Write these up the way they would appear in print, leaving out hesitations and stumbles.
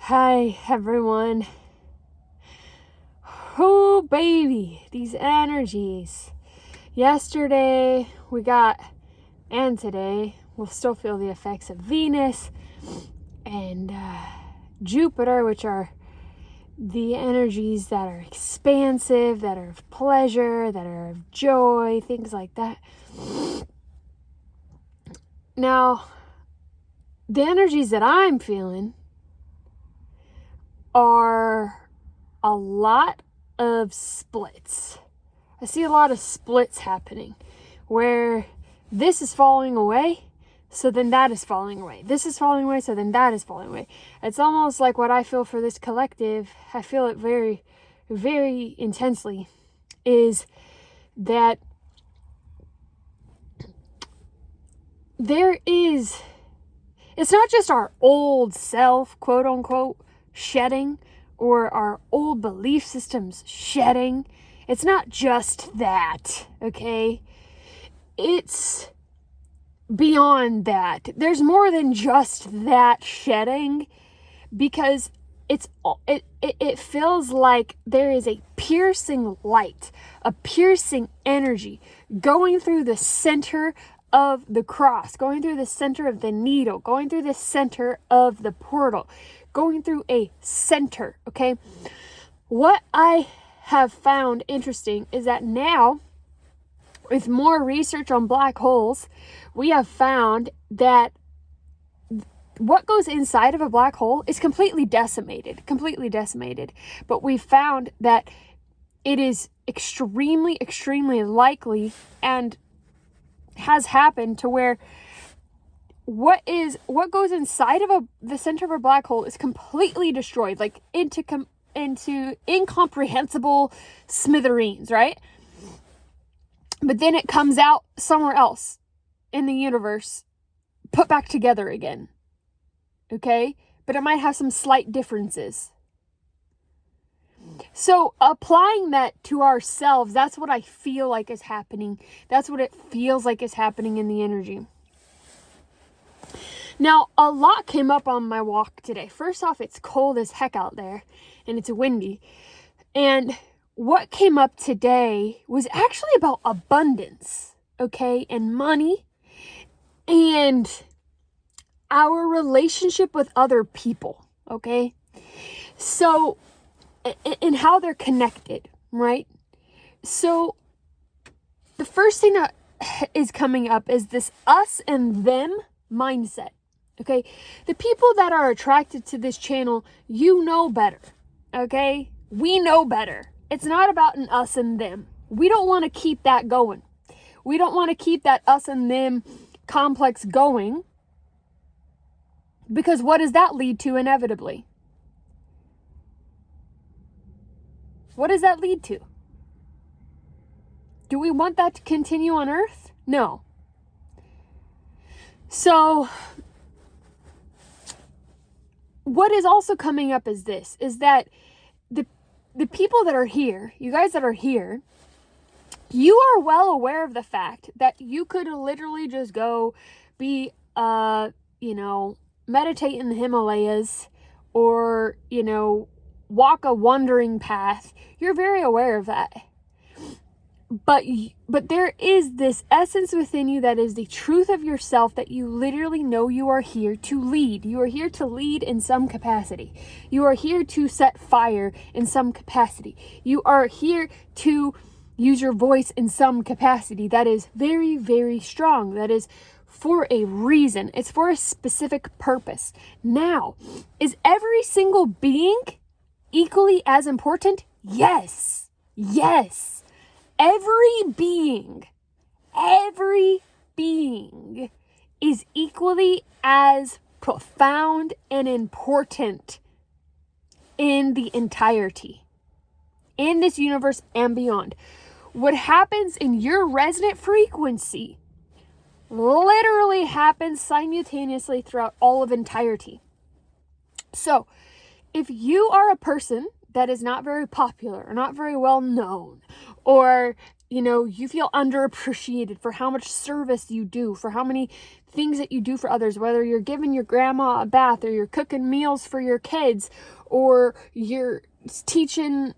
Hi, everyone. Oh, baby, these energies. Yesterday we got, and today we'll still feel the effects of Venus and Jupiter, which are the energies that are expansive, that are of pleasure, that are of joy, things like that. Now, the energies that I'm feeling are a lot of splits. I see a lot of splits happening where this is falling away, so then that is falling away. This is falling away, so then that is falling away. It's almost like what I feel for this collective. I feel it very, very intensely, is that it's not just our old self, quote unquote, shedding, or our old belief systems shedding. It's not just that, okay? It's beyond that. There's more than just that shedding, because it feels like there is a piercing light, a piercing energy going through the center of the cross, going through the center of the needle, going through the center of the portal, going through a center, okay? What I have found interesting is that now, with more research on black holes, we have found that what goes inside of a black hole is completely decimated. But we found that it is extremely, extremely likely and has happened to where what goes inside of the center of a black hole is completely destroyed, like into incomprehensible smithereens, right? But then it comes out somewhere else in the universe, put back together again. Okay? But it might have some slight differences. So applying that to ourselves, that's what I feel like is happening. That's what it feels like is happening in the energy. Now, a lot came up on my walk today. First off, it's cold as heck out there, and it's windy. And what came up today was actually about abundance, okay, and money, and our relationship with other people, okay? So, and how they're connected, right? So, the first thing that is coming up is this us and them mindset, okay? The people that are attracted to this channel, you know better, okay? We know better. It's not about an us and them. We don't want to keep that going. We don't want to keep that us and them complex going, because what does that lead to inevitably? What does that lead to? Do we want that to continue on Earth? No. So, what is also coming up is this, is that the people that are here, you guys that are here, you are well aware of the fact that you could literally just go be, meditate in the Himalayas, or, walk a wandering path. You're very aware of that. But there is this essence within you that is the truth of yourself, that you literally know you are here to lead. You are here to lead in some capacity. You are here to set fire in some capacity. You are here to use your voice in some capacity. That is very, very strong. That is for a reason. It's for a specific purpose. Now, is every single being equally as important? Yes. Yes. Every being is equally as profound and important in the entirety, in this universe and beyond. What happens in your resonant frequency literally happens simultaneously throughout all of entirety. So, if you are a person that is not very popular or not very well known, or you feel underappreciated for how much service you do, for how many things that you do for others, whether you're giving your grandma a bath, or you're cooking meals for your kids, or you're teaching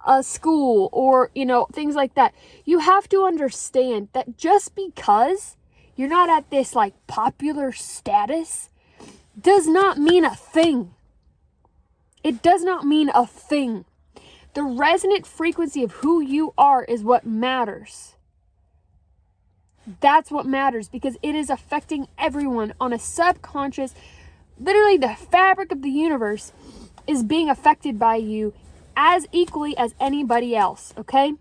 a school, or, things like that. You have to understand that just because you're not at this like popular status does not mean a thing. It does not mean a thing. The resonant frequency of who you are is what matters. That's what matters, because it is affecting everyone on a subconscious, literally the fabric of the universe is being affected by you as equally as anybody else, okay?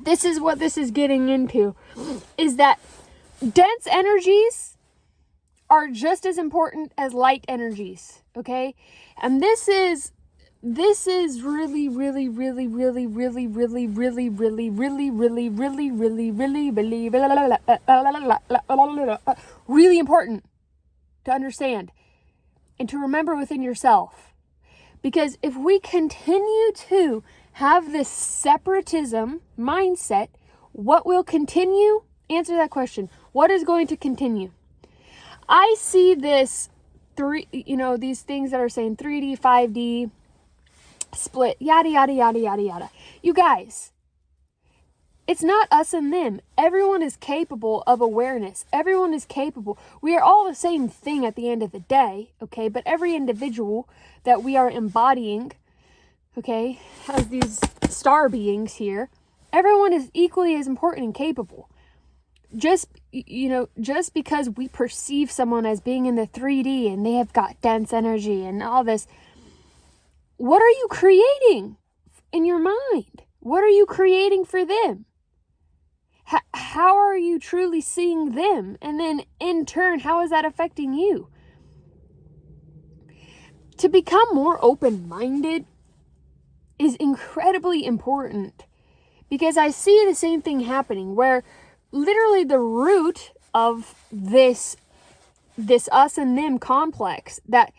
This is what this is getting into, is that dense energies are just as important as light energies, okay? And this is really, really, really, really, really, really, really, really, really, really, really, really, really, really important to understand and to remember within yourself. Because if we continue to have this separatism mindset, what will continue? Answer that question. What is going to continue? I see this these things that are saying 3D, 5D, split, yada, yada, yada, yada, yada. You guys, it's not us and them. Everyone is capable of awareness. Everyone is capable. We are all the same thing at the end of the day, okay? But every individual that we are embodying, okay, as these star beings here, everyone is equally as important and capable. Just because we perceive someone as being in the 3D and they have got dense energy and all this, what are you creating in your mind? What are you creating for them? How are you truly seeing them? And then in turn, how is that affecting you? To become more open-minded is incredibly important, because I see the same thing happening where literally the root of this us and them complex that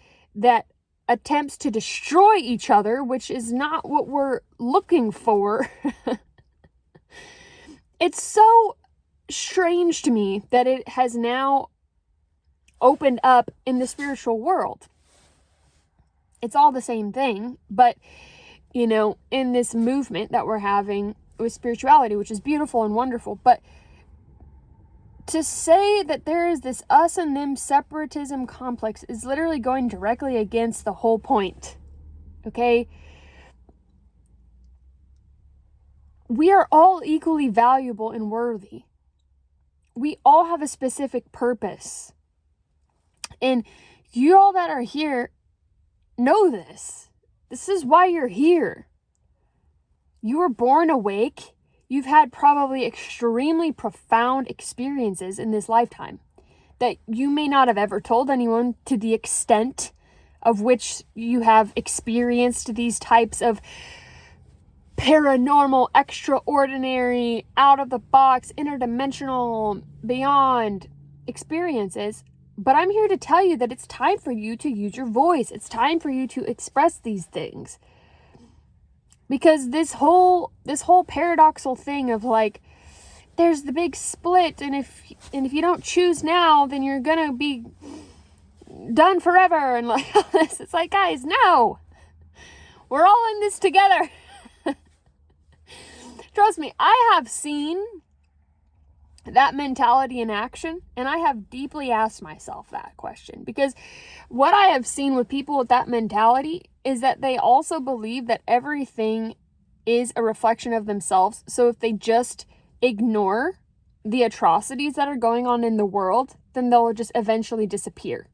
attempts to destroy each other, which is not what we're looking for. It's so strange to me that it has now opened up in the spiritual world. It's all the same thing, but in this movement that we're having with spirituality, which is beautiful and wonderful, but to say that there is this us and them separatism complex is literally going directly against the whole point, okay? We are all equally valuable and worthy. We all have a specific purpose. And you all that are here know this. This is why you're here. You were born awake. You've had probably extremely profound experiences in this lifetime that you may not have ever told anyone, to the extent of which you have experienced these types of paranormal, extraordinary, out of the box, interdimensional, beyond experiences. But I'm here to tell you that it's time for you to use your voice. It's time for you to express these things. Because this whole paradoxal thing of like, there's the big split, and if you don't choose now, then you're gonna be done forever, and like all this. It's like, guys, no. We're all in this together. Trust me, I have seen that mentality in action, and I have deeply asked myself that question, because what I have seen with people with that mentality is that they also believe that everything is a reflection of themselves. So if they just ignore the atrocities that are going on in the world, then they'll just eventually disappear.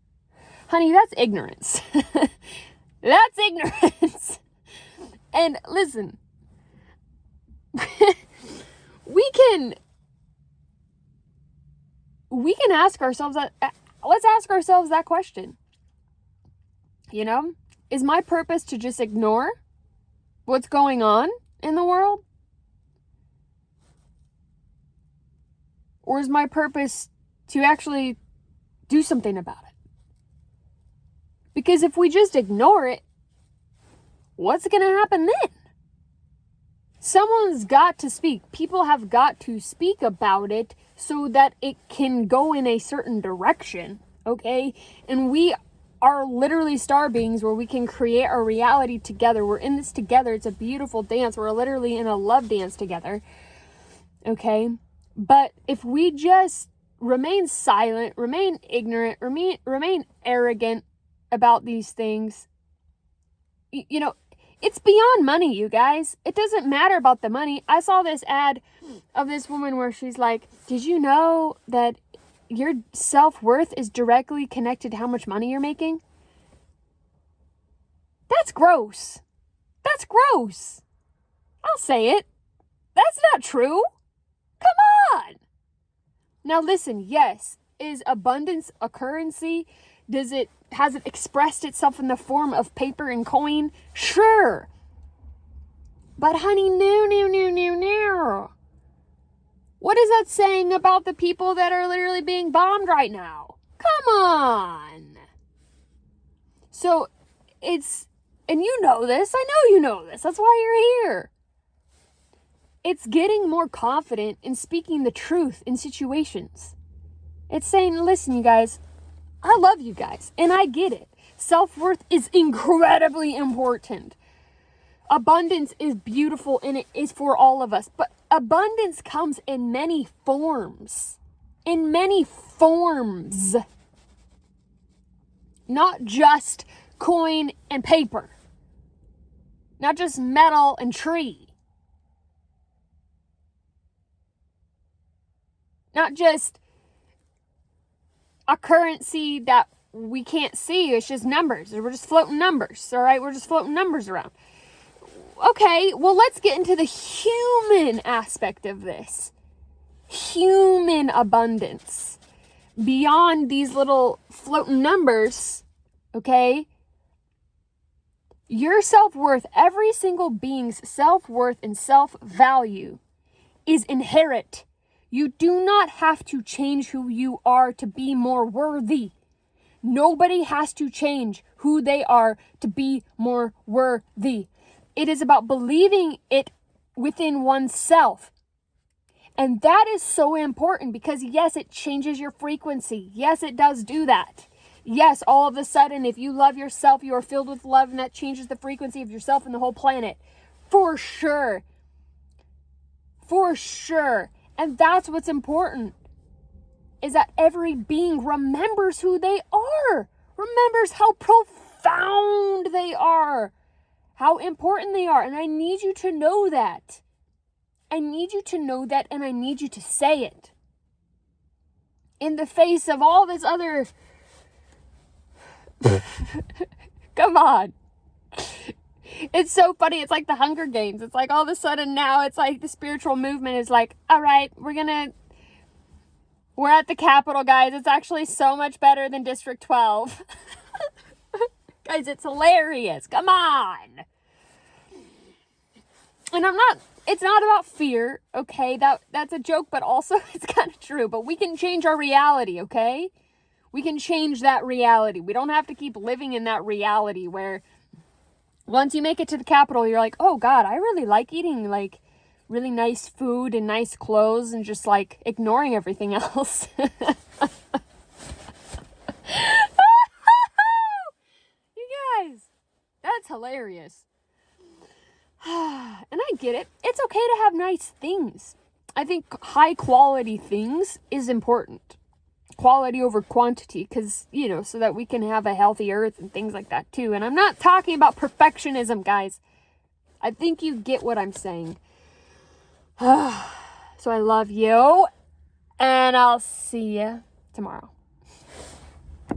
Honey, that's ignorance. That's ignorance. And listen, we can ask ourselves that. Let's ask ourselves that question. Is my purpose to just ignore what's going on in the world? Or is my purpose to actually do something about it? Because if we just ignore it, what's going to happen then? Someone's got to speak. People have got to speak about it so that it can go in a certain direction, okay? And we are literally star beings where we can create our reality together. We're in this together. It's a beautiful dance. We're literally in a love dance together, okay? But if we just remain silent, remain ignorant, remain arrogant about these things, you know, it's beyond money, you guys. It doesn't matter about the money. I saw this ad of this woman where she's like, did you know that your self-worth is directly connected to how much money you're making? That's gross. That's gross. I'll say it. That's not true. Come on. Now listen, yes, is abundance a currency? Has it expressed itself in the form of paper and coin? Sure. But honey, no. What is that saying about the people that are literally being bombed right now? Come on. So and you know this. I know you know this. That's why you're here. It's getting more confident in speaking the truth in situations. It's saying, listen, you guys, I love you guys, and I get it. Self-worth is incredibly important. Abundance is beautiful, and it is for all of us. But abundance comes in many forms. In many forms. Not just coin and paper. Not just metal and tree. Not just a currency that we can't see. It's just numbers. We're just floating numbers. All right. We're just floating numbers around. Okay. Well, let's get into the human aspect of this. Human abundance. Beyond these little floating numbers. Okay. Your self-worth, every single being's self-worth and self-value is inherent. You do not have to change who you are to be more worthy. Nobody has to change who they are to be more worthy. It is about believing it within oneself. And that is so important because, yes, it changes your frequency. Yes, it does do that. Yes, all of a sudden, if you love yourself, you are filled with love, and that changes the frequency of yourself and the whole planet. For sure. For sure. And that's what's important, is that every being remembers who they are, remembers how profound they are, how important they are. And I need you to know that. I need you to know that, and I need you to say it. In the face of all this other... Come on. It's so funny. It's like the Hunger Games. It's like all of a sudden now it's like the spiritual movement is like, all right, we're at the Capitol, guys. It's actually so much better than District 12. Guys, it's hilarious. Come on. And it's not about fear, okay? That's a joke, but also it's kind of true. But we can change our reality, okay? We can change that reality. We don't have to keep living in that reality where once you make it to the Capitol, you're like, oh God, I really like eating like really nice food and nice clothes and just like ignoring everything else. You guys, that's hilarious. And I get it. It's okay to have nice things. I think high quality things is important. Quality over quantity, because, so that we can have a healthy earth and things like that too. And I'm not talking about perfectionism, guys. I think you get what I'm saying. So I love you, and I'll see you tomorrow.